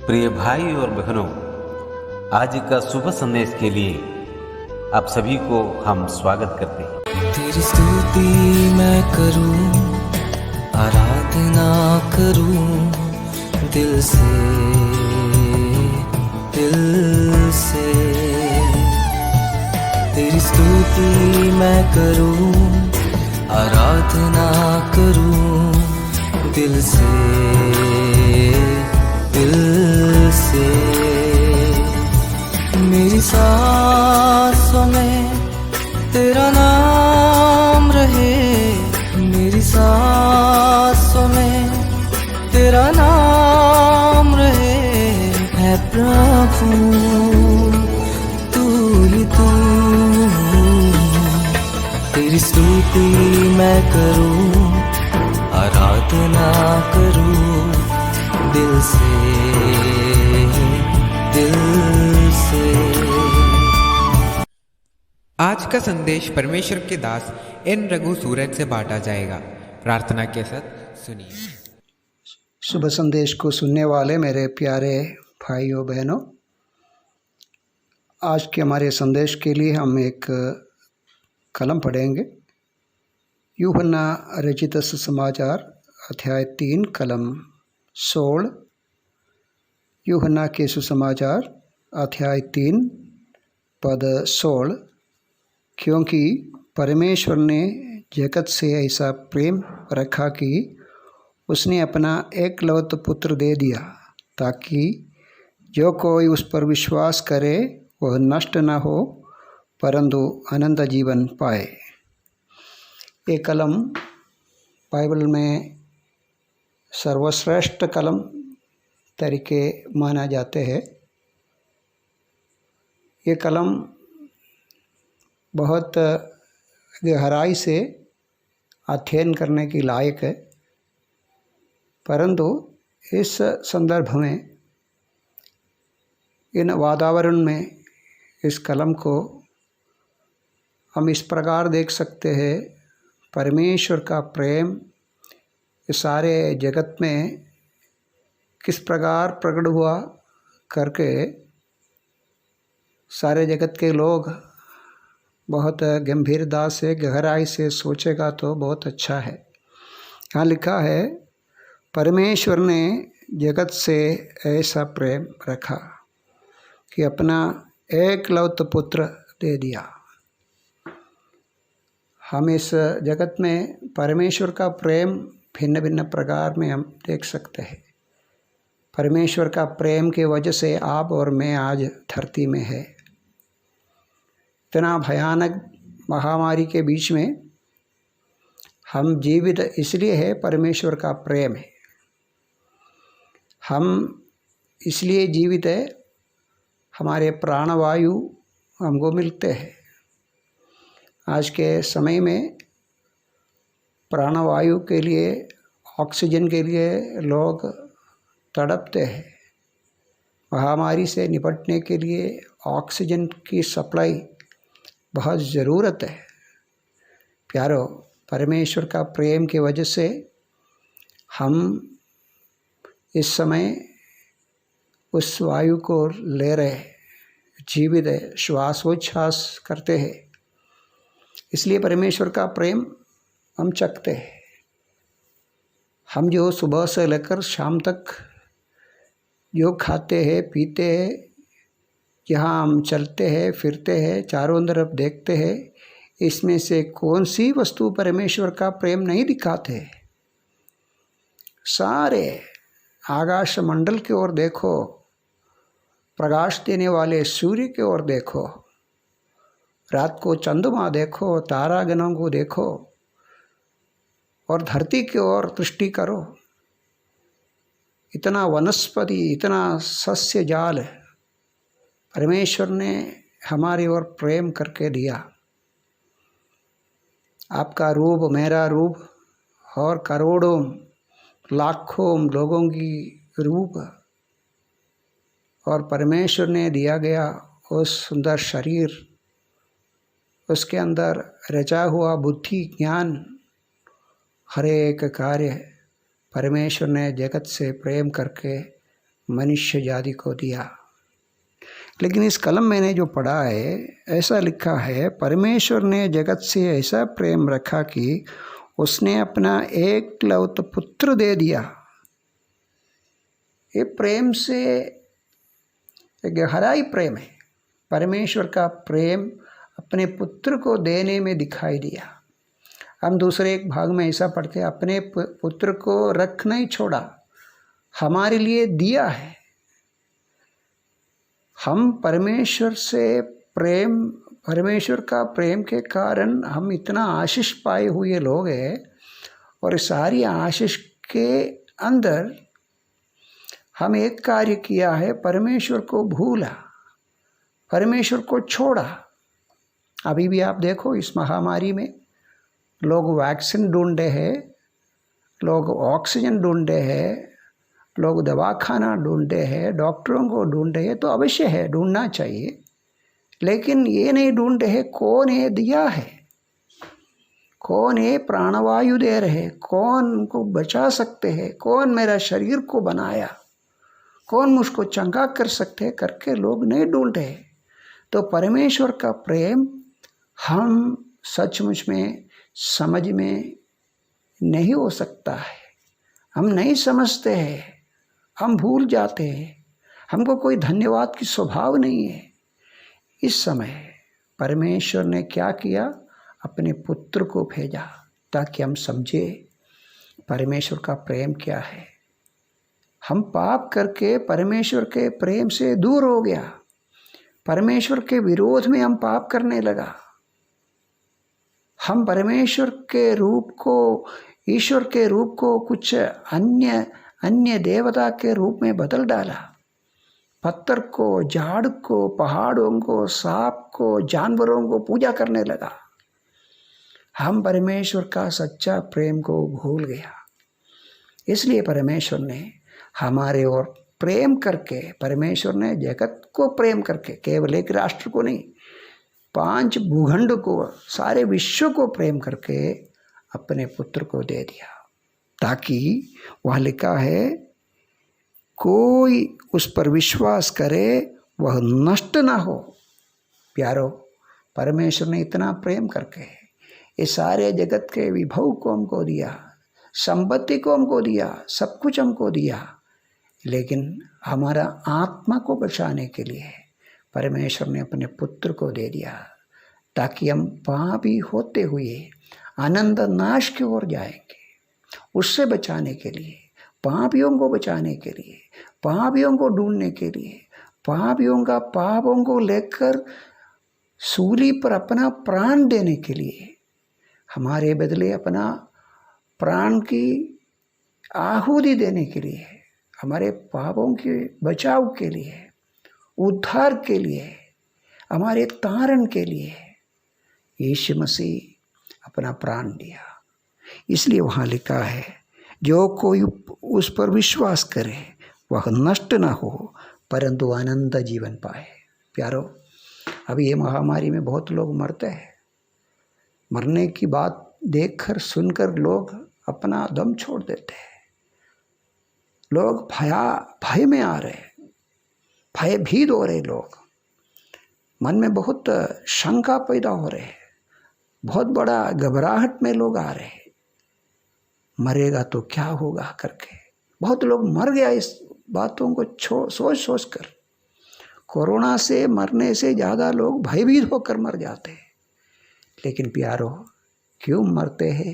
प्रिय भाई और बहनों, आज का शुभ संदेश के लिए आप सभी को हम स्वागत करते हैं। तेरी स्तुति मैं करूं, आराधना करूं दिल से, दिल से। तेरी स्तुति मैं करूं, आराधना करूं दिल से, दिल से। मेरी सांसों में तेरा नाम रहे, मेरी सांसों में तेरा नाम रहे। है प्रभु तू ही तू, तेरी स्तुति मैं करूं, आराधना करूं दिल से, दिल से। आज का संदेश परमेश्वर के दास एन रघु सूरज से बांटा जाएगा। प्रार्थना के साथ सुनिए। शुभ संदेश को सुनने वाले मेरे प्यारे भाइयों बहनों, आज के हमारे संदेश के लिए हम एक कलम पढ़ेंगे। यूहन्ना रचित सुसमाचार अध्याय 3 कलम 16। यूहन्ना के सुसमाचार अध्याय 3 पद 16। क्योंकि परमेश्वर ने जगत से ऐसा प्रेम रखा कि उसने अपना एकलौत पुत्र दे दिया, ताकि जो कोई उस पर विश्वास करे वह नष्ट न हो परंतु अनंत जीवन पाए। ये कलम बाइबल में सर्वश्रेष्ठ कलम तरीके माना जाते हैं। ये कलम बहुत गहराई से अध्ययन करने की लायक है, परंतु इस संदर्भ में, इन वातावरण में इस कलम को हम इस प्रकार देख सकते हैं। परमेश्वर का प्रेम इस सारे जगत में किस प्रकार प्रकट हुआ करके सारे जगत के लोग बहुत गंभीरता से, गहराई से सोचेगा तो बहुत अच्छा है। यहाँ लिखा है, परमेश्वर ने जगत से ऐसा प्रेम रखा कि अपना एकलौत पुत्र दे दिया। हम इस जगत में परमेश्वर का प्रेम भिन्न भिन्न प्रकार में हम देख सकते हैं। परमेश्वर का प्रेम की वजह से आप और मैं आज धरती में है। इतना भयानक महामारी के बीच में हम जीवित इसलिए है, परमेश्वर का प्रेम है। हम इसलिए जीवित है, हमारे प्राणवायु हमको मिलते हैं। आज के समय में प्राणवायु के लिए, ऑक्सीजन के लिए लोग तड़पते हैं। महामारी से निपटने के लिए ऑक्सीजन की सप्लाई बहुत ज़रूरत है। प्यारो, परमेश्वर का प्रेम की वजह से हम इस समय उस वायु को ले रहे, जीवित है, श्वासोच्छ्वास करते हैं। इसलिए परमेश्वर का प्रेम हम चखते हैं। हम जो सुबह से लेकर शाम तक जो खाते हैं, पीते हैं, जहाँ हम चलते हैं, फिरते हैं, चारों तरफ देखते हैं, इसमें से कौन सी वस्तु परमेश्वर का प्रेम नहीं दिखाते? सारे आकाश मंडल की ओर देखो, प्रकाश देने वाले सूर्य की ओर देखो, रात को चंद्रमा देखो, तारागणों को देखो और धरती की ओर दृष्टि करो। इतना वनस्पति, इतना सस्य जाल परमेश्वर ने हमारी ओर प्रेम करके दिया। आपका रूप, मेरा रूप और करोड़ों लाखों लोगों की रूप और परमेश्वर ने दिया गया उस सुंदर शरीर, उसके अंदर रचा हुआ बुद्धि, ज्ञान, हर एक कार्य परमेश्वर ने जगत से प्रेम करके मनुष्य जाति को दिया। लेकिन इस कलम मैंने जो पढ़ा है, ऐसा लिखा है, परमेश्वर ने जगत से ऐसा प्रेम रखा कि उसने अपना एकलौत पुत्र दे दिया। ये प्रेम से गहरा ही प्रेम है। परमेश्वर का प्रेम अपने पुत्र को देने में दिखाई दिया। हम दूसरे एक भाग में ऐसा पढ़ते हैं, अपने पुत्र को रख नहीं छोड़ा, हमारे लिए दिया है। हम परमेश्वर से प्रेम, परमेश्वर का प्रेम के कारण हम इतना आशीष पाए हुए लोग हैं, और सारी आशीष के अंदर हम एक कार्य किया है, परमेश्वर को भूला, परमेश्वर को छोड़ा। अभी भी आप देखो इस महामारी में लोग वैक्सीन ढूंढ रहे हैं, लोग ऑक्सीजन ढूंढ रहे हैं, लोग दवाखाना ढूंढ रहे हैं, डॉक्टरों को ढूंढ रहे हैं। तो अवश्य है, ढूंढना चाहिए, लेकिन ये नहीं ढूंढ रहे कौन ये दिया है, कौन ये प्राणवायु दे रहे, कौन उनको बचा सकते हैं, कौन मेरा शरीर को बनाया, कौन मुझको चंगा कर सकते हैं करके लोग नहीं ढूंढ रहे। तो परमेश्वर का प्रेम हम सचमुच में समझ में नहीं हो सकता है। हम नहीं समझते हैं, हम भूल जाते हैं, हमको कोई धन्यवाद की स्वभाव नहीं है। इस समय परमेश्वर ने क्या किया, अपने पुत्र को भेजा ताकि हम समझे परमेश्वर का प्रेम क्या है। हम पाप करके परमेश्वर के प्रेम से दूर हो गया, परमेश्वर के विरोध में हम पाप करने लगा। हम परमेश्वर के रूप को, ईश्वर के रूप को कुछ अन्य देवता के रूप में बदल डाला। पत्थर को, झाड़ को, पहाड़ों को, सांप को, जानवरों को पूजा करने लगा। हम परमेश्वर का सच्चा प्रेम को भूल गया। इसलिए परमेश्वर ने हमारे ओर प्रेम करके, परमेश्वर ने जगत को प्रेम करके, केवल एक राष्ट्र को नहीं, 5 भूखंड को, सारे विश्व को प्रेम करके अपने पुत्र को दे दिया, ताकि वह लिखा है कोई उस पर विश्वास करे वह नष्ट ना हो। प्यारो, परमेश्वर ने इतना प्रेम करके ये सारे जगत के विभव को हमको दिया, संपत्ति को हमको दिया, सब कुछ हमको दिया, लेकिन हमारा आत्मा को बचाने के लिए परमेश्वर ने अपने पुत्र को दे दिया, ताकि हम पापी होते हुए आनंद नाश की ओर जाएंगे। उससे बचाने के लिए, पापियों को बचाने के लिए, पापियों को ढूंढने के लिए, पापियों का पापों को लेकर सूली पर अपना प्राण देने के लिए, हमारे बदले अपना प्राण की आहुति देने के लिए, हमारे पापों के बचाव के लिए, उद्धार के लिए, हमारे तारण के लिए यीशु मसीह अपना प्राण दिया। इसलिए वहाँ लिखा है, जो कोई उस पर विश्वास करे वह नष्ट ना हो परंतु आनंद जीवन पाए। प्यारो, अभी ये महामारी में बहुत लोग मरते हैं। मरने की बात देखकर सुनकर लोग अपना दम छोड़ देते हैं। लोग भय में आ रहे, भयभीत हो रहे, लोग मन में बहुत शंका पैदा हो रहे, बहुत बड़ा घबराहट में लोग आ रहे, मरेगा तो क्या होगा करके। बहुत लोग मर गया इस बातों को सोच कर। कोरोना से मरने से ज़्यादा लोग भयभीत होकर मर जाते हैं। लेकिन प्यारो, क्यों मरते हैं?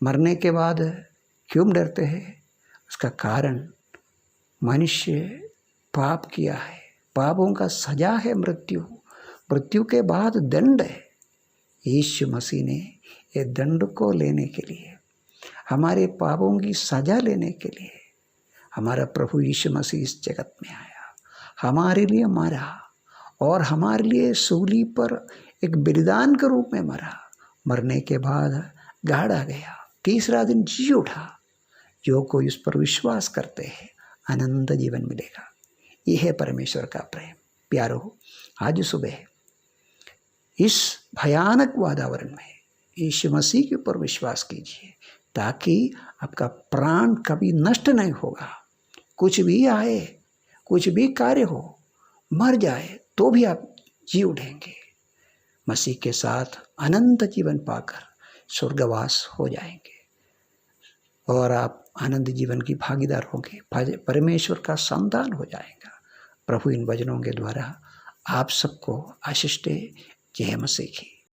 मरने के बाद क्यों डरते हैं? उसका कारण मनुष्य पाप किया है, पापों का सजा है मृत्यु, मृत्यु के बाद दंड है। यीशु मसीह ने ये दंड को लेने के लिए, हमारे पापों की सजा लेने के लिए हमारा प्रभु यीशु मसीह इस जगत में आया, हमारे लिए मरा और हमारे लिए सूली पर एक बलिदान के रूप में मरा। मरने के बाद गाड़ा गया, तीसरा दिन जी उठा। जो कोई उस पर विश्वास करते हैं आनंद जीवन मिलेगा। यह है परमेश्वर का प्रेम। प्यारो, आज सुबह इस भयानक वातावरण में यीशु मसीह के ऊपर विश्वास कीजिए, ताकि आपका प्राण कभी नष्ट नहीं होगा। कुछ भी आए, कुछ भी कार्य हो, मर जाए तो भी आप जी उठेंगे। मसीह के साथ अनंत जीवन पाकर स्वर्गवास हो जाएंगे और आप आनंद जीवन की भागीदार होंगे, परमेश्वर का संतान हो जाएगा। प्रभु इन वचनों के द्वारा आप सबको आशीष दे। जय मसीह की।